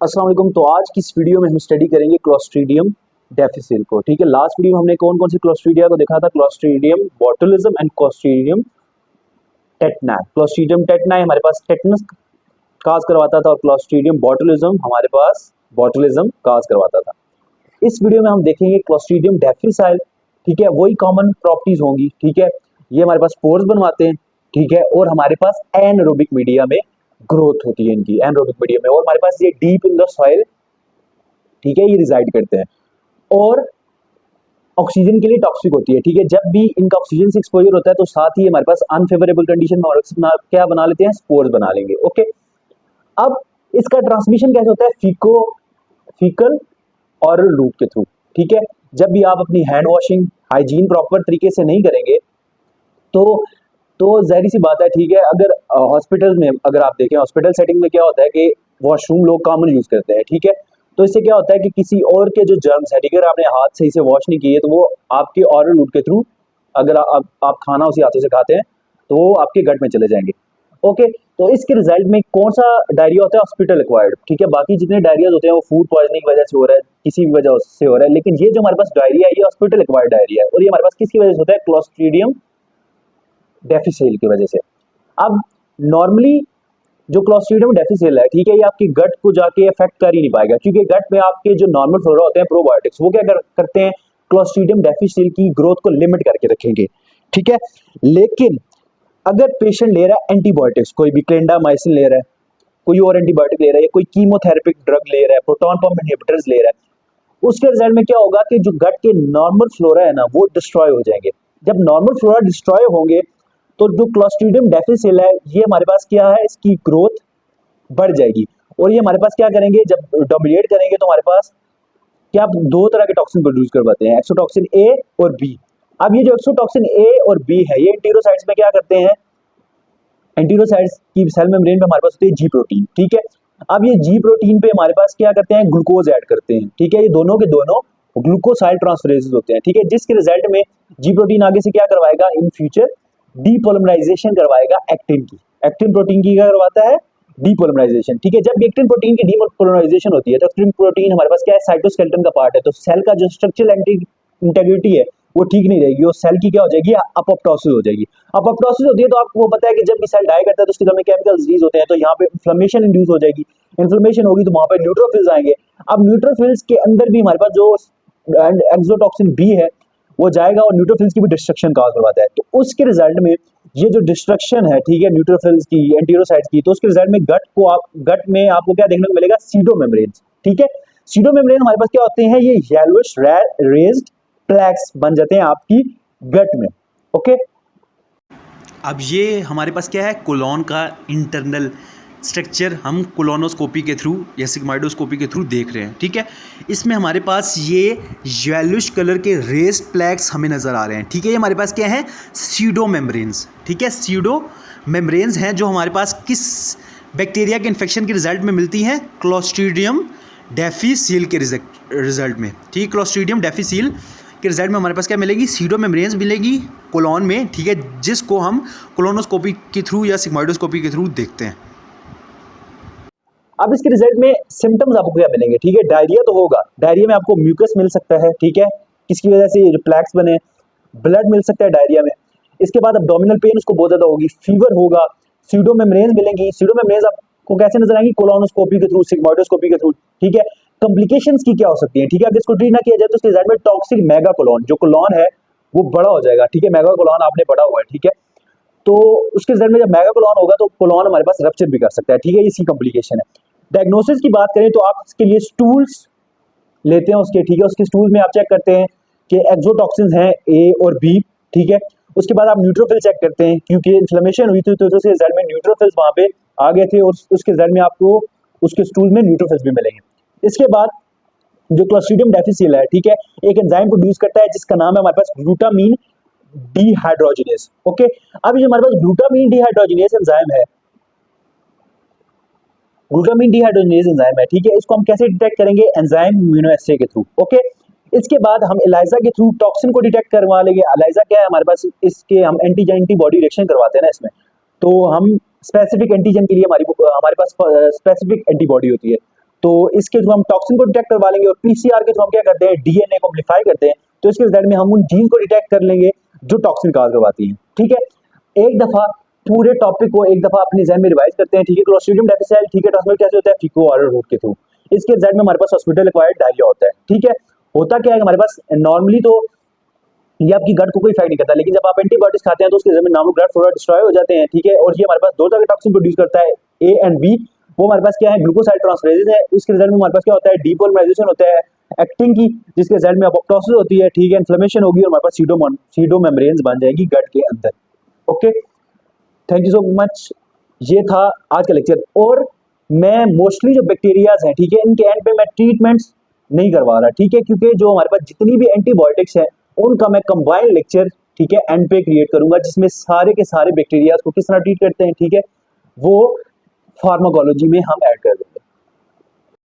अस्सलाम वालेकुम। तो आज की इस वीडियो में हम स्टडी करेंगे क्लोस्ट्रीडियम डेफिसिल को। ठीक है, लास्ट वीडियो में हमने कौन कौन से क्लोस्ट्रीडिया को देखा था, clostridium botulism and clostridium टेटनाई। Clostridium टेटनाई हमारे पास टेटनस काज करवाता था और क्लोस्ट्रीडियम बोटुलिज्म हमारे पास बोटुलिज्म काज करवाता था। इस वीडियो में हम देखेंगे क्लोस्ट्रीडियम डेफिसाइल। ठीक है, वही कॉमन प्रॉपर्टीज होंगी। ठीक है, ये हमारे पास स्पोर्स बनवाते हैं। ठीक है, और हमारे पास एनएरोबिक मीडिया में ग्रोथ होती है इनकी, एनएरोबिक मीडिया में, और हमारे पास ये डीप इन द सॉइल, ठीक है, ये रिजाइड करते हैं और ऑक्सीजन के लिए टॉक्सिक होती है। ठीक है, जब भी इनका ऑक्सीजन से एक्सपोजर होता है तो साथ ही हमारे पास अनफेवरेबल कंडीशन में क्या बना लेते हैं, स्पोर्स बना लेंगे। ओके, अब इसका ट्रांसमिशन कैसे होता है, फीकल और रूट के थ्रू। ठीक है, जब भी आप अपनी हैंड वॉशिंग हाइजीन प्रॉपर तरीके से नहीं करेंगे तो जाहिर सी बात है। ठीक है, अगर हॉस्पिटल में अगर आप देखें, हॉस्पिटल सेटिंग में क्या होता है कि वॉशरूम लोग कॉमन यूज करते हैं। ठीक है, तो इससे क्या होता है कि किसी और के जो जर्म्स है, ठीक है, अगर आपने हाथ सही से वॉश नहीं किए तो वो आपके ऑरल रूट के थ्रू, अगर आप खाना उसी हाथों से खाते हैं तो वो आपके गट में चले जाएंगे। ओके, तो इसके रिजल्ट में कौन सा डायरिया होता है, हॉस्पिटल एक्वायर्ड। ठीक है, बाकी जितने डायरियाज होते हैं वो फूड पॉइजनिंग की वजह से हो रहा है, किसी भी वजह से हो रहा है, लेकिन ये जो हमारे पास डायरिया है ये हॉस्पिटल एक्वायर्ड डायरिया है, और ये हमारे पास किसकी वजह से होता है, क्लोस्ट्रीडियम डेफिसिल की वजह से। अब नॉर्मली जो क्लोस्ट्रीडियम डेफिसिल है, ठीक है, ये आपकी गट को जाके इफेक्ट कर ही नहीं पाएगा, क्योंकि गट में आपके जो नॉर्मल फ्लोरा होते हैं प्रोबायोटिक्स, वो क्या करते हैं, क्लोस्ट्रीडियम डेफिसिल की ग्रोथ को लिमिट करके रखेंगे। ठीक है, लेकिन अगर पेशेंट ले रहा है एंटीबायोटिक्स, कोई भी क्लेंडामाइसिन ले रहा है, कोई और एंटीबायोटिक ले रहा है, या कोई कीमोथेरेपिक ड्रग ले रहा है, प्रोटॉन पंप इनहिबिटर्स ले रहा है, उसके रिजल्ट में क्या होगा कि जो गट के नॉर्मल फ्लोरा है ना वो डिस्ट्रॉय हो जाएंगे। जब नॉर्मल फ्लोरा डिस्ट्रॉय होंगे तो जो क्लोस्ट्रीडियम डेफिसिल है ये हमारे पास क्या है, इसकी ग्रोथ बढ़ जाएगी, और ये हमारे पास क्या करेंगे, जब डोमिनेट करेंगे तो हमारे पास क्या दो तरह के टॉक्सिन प्रोड्यूस करवाते हैं, एक्सोटॉक्सिन ए और बी। अब ये जो एक्सोटॉक्सिन ए और बी है ये एंटीरोसाइट्स में क्या करते हैं, एंटीरोसाइट्स की सेल मेम्ब्रेन पे हमारे पास होती है जी प्रोटीन। ठीक है, अब ये जी प्रोटीन पे हमारे पास क्या करते हैं, ग्लूकोज ऐड करते हैं। ठीक है, ये दोनों के दोनों ग्लूकोसाइल ट्रांसफरेजेस होते हैं। ठीक है, जिसके रिजल्ट में जी प्रोटीन आगे से क्या करवाएगा, इन फ्यूचर डीपोलिमराइजेशन करवाएगा एक्टिन की। एक्टिन प्रोटीन की क्या करवाता है, डीपोलिमराइजेशन। ठीक है, जब एक्टिन प्रोटीन की डीपोलिमराइजेशन होती है तो एक्टिन प्रोटीन हमारे पास क्या है, साइटोस्केलेटन का पार्ट है, तो सेल का जो स्ट्रक्चरल इंटीग्रिटी है वो ठीक नहीं रहेगी, और सेल की क्या हो जाएगी, अपोप्टोसिस हो जाएगी। अपोप्टोसिस होती है तो आपको पता है कि जब भी सेल डाई करता है तो उसके अंदर में केमिकल रिलीज होते हैं, तो यहाँ पे इन्फ्लेमेशन इंड्यूस हो जाएगी। इन्फ्लेमेशन होगी तो वहां पे न्यूट्रोफिल्स आएंगे। अब न्यूट्रोफिल्स के अंदर भी हमारे पास जो एक्सोटॉक्सिन बी है वो जाएगा और न्यूट्रोफिल्स की भी डिस्ट्रक्शन काज करवाता है। तो उसके रिजल्ट में ये जो डिस्ट्रक्शन है, ठीक है, न्यूट्रोफिल्स की, एंटीरोसाइट्स की, तो उसके रिजल्ट में गट में आपको क्या देखने को मिलेगा, सीडो मेम्ब्रेन्स। ठीक है, सीडो मेम्ब्रेन हमारे पास क्या होते हैं, ये येलोइश रेज्ड प्लैक्स बन जाते हैं आपकी गट में। ओके, अब ये हमारे पास क्या है, कोलोन का इंटरनल स्ट्रक्चर हम कोलोनोस्कोपी के थ्रू या सिग्माइडोस्कोपी के थ्रू देख रहे हैं। ठीक है, इसमें हमारे पास ये येलोइश कलर के रेस्ड प्लैक्स हमें नज़र आ रहे हैं। ठीक है, ये हमारे पास क्या है, सीडो मेम्ब्रेन्स। ठीक है, सीडो मेम्ब्रेन्स हैं जो हमारे पास किस बैक्टीरिया के इन्फेक्शन के रिजल्ट में मिलती हैं, क्लोस्ट्रीडियम डेफिसिल के रिजल्ट में। ठीक, क्लोस्ट्रीडियम डेफिसिल के रिजल्ट में हमारे पास क्या मिलेगी, सीडो मेम्ब्रेन्स मिलेगी कोलोन में। ठीक है, जिसको हम कोलोनोस्कोपी के थ्रू या सिग्माइडोस्कोपी के थ्रू देखते हैं। अब इसके रिजल्ट में सिम्टम्स आपको क्या मिलेंगे। ठीक है, डायरिया तो होगा, डायरिया में आपको म्यूकस मिल सकता है। ठीक है, किसकी वजह से ये प्लैक्स बने, ब्लड मिल सकता है डायरिया में। इसके बाद अब्डोमिनल पेन उसको बहुत ज्यादा होगी, फीवर होगा, सीडो मेम्ब्रेन्स मिलेंगी। सीडो मेम्ब्रेन्स आपको कैसे नजर आएंगी, कोलोनोस्कोपी के थ्रू, सिग्माइडोस्कोपी के थ्रू। ठीक है, कॉम्प्लिकेशंस की क्या हो सकती है, ठीक है, अगर इसको ट्रीट ना किया जाए तो उसके रिजल्ट में टॉक्सिक मेगा कोलोन, जो कोलोन है वो बड़ा हो जाएगा। ठीक है, मेगा कोलोन आपने बड़ा हुआ है। ठीक है, तो उसके रिजल्ट में जब मेगा कोलोन होगा तो कोलोन हमारे पास रप्चर भी कर सकता है। ठीक है, इसकी कॉम्प्लिकेशन है। डायग्नोसिस की बात करें तो आप इसके लिए स्टूल्स लेते हैं उसके। ठीक है, उसके स्टूल में आप चेक करते हैं कि एक्सोटॉक्सिन्स हैं ए और बी। ठीक है, उसके बाद आप न्यूट्रोफिल चेक करते हैं, क्योंकि इन्फ्लेमेशन हुई थी तो उसके रिजल्ट में न्यूट्रोफिल्स वहां पे आ गए थे, और उसके रिजल्ट में आपको उसके स्टूल में न्यूट्रोफिल्स भी मिलेंगे। इसके बाद जो क्लोस्ट्रीडियम डेफिसिल है, ठीक है, एक एंजाइम प्रोड्यूस करता है जिसका नाम है हमारे पास ग्लूटामीन डिहाइड्रोजिनेज। ओके, अब ये हमारे पास ग्लूटामीन डिहाइड्रोजिनेज एंजाइम है, ग्लूटामीन डिहाइड्रोजिनेज एंजाइम है। ठीक है, इसको हम कैसे डिटेक्ट करेंगे, एंजाइम इम्यूनोएस्से के थ्रू। ओके, इसके बाद हम एलाइजा के थ्रू टॉक्सिन को डिटेक्ट करवा लेंगे। एलाइजा क्या है हमारे पास, इसके हम एंटीजन एंटीबॉडी रिएक्शन करवाते हैं ना इसमें, तो हम स्पेसिफिक एंटीजन के लिए हमारे पास स्पेसिफिक एंटीबॉडी होती है। तो इसके थ्रू हम टॉक्सिन को डिटेक्ट करवा लेंगे और पीसीआर के थ्रू हम क्या करते हैं, डीएनए को एम्प्लीफाई करते हैं। तो इसके रिजल्ट में हम उन जीन को डिटेक्ट कर लेंगे जो टॉक्सिन काज करवाती हैं। ठीक है, एक दफा पूरे टॉपिक को एक दफा अपने जहन में रिवाइज करते हैं। ठीक है, क्लोस्ट्रीडियम डिफिसिल, ठीक है, ट्रांसमिट कैसे होता है, फीको ओरल रूट के थ्रू। इसके रिजल्ट में हमारे पास हॉस्पिटल एक्वायर्ड डायरिया होता है। ठीक है, होता क्या है हमारे पास नॉर्मली तो ये आपकी गट को कोई इफेक्ट नहीं करता, लेकिन जब आप एंटीबायोटिक्स खाते हैं तो उसके जमीन नामो ब्लड फ्लोरा डिस्ट्रॉय हो जाते हैं। ठीक है, और ये हमारे पास दो तरह के टॉक्सिन प्रोड्यूस करता है, ए एंड बी। वो हमारे पास क्या है, ग्लूकोसाइड ट्रांसफरेजेस है। इसके रिजल्ट में हमारे पास क्या होता है, डीपोलिमराइजेशन होता है एक्टिन की, जिसके रिजल्ट में अपोप्टोसिस होती है। ठीक है, इन्फ्लेमेशन होगी और हमारे पास सीडो मेम्ब्रेन्स बन जाएगी गट के अंदर। Okay, thank you so much. ये था आज का लेक्चर। और मैं मोस्टली जो बैक्टीरियाज हैं, ठीक है, इनके एंड पे मैं ट्रीटमेंट्स नहीं करवा रहा। ठीक है, क्योंकि जो हमारे पास जितनी भी एंटीबायोटिक्स है उनका मैं कंबाइंड लेक्चर, ठीक है, एंड पे क्रिएट करूंगा, जिसमें सारे के सारे बैक्टीरियाज को किस तरह ट्रीट करते हैं, ठीक है, वो फार्माकोलॉजी में हम ऐड कर देंगे।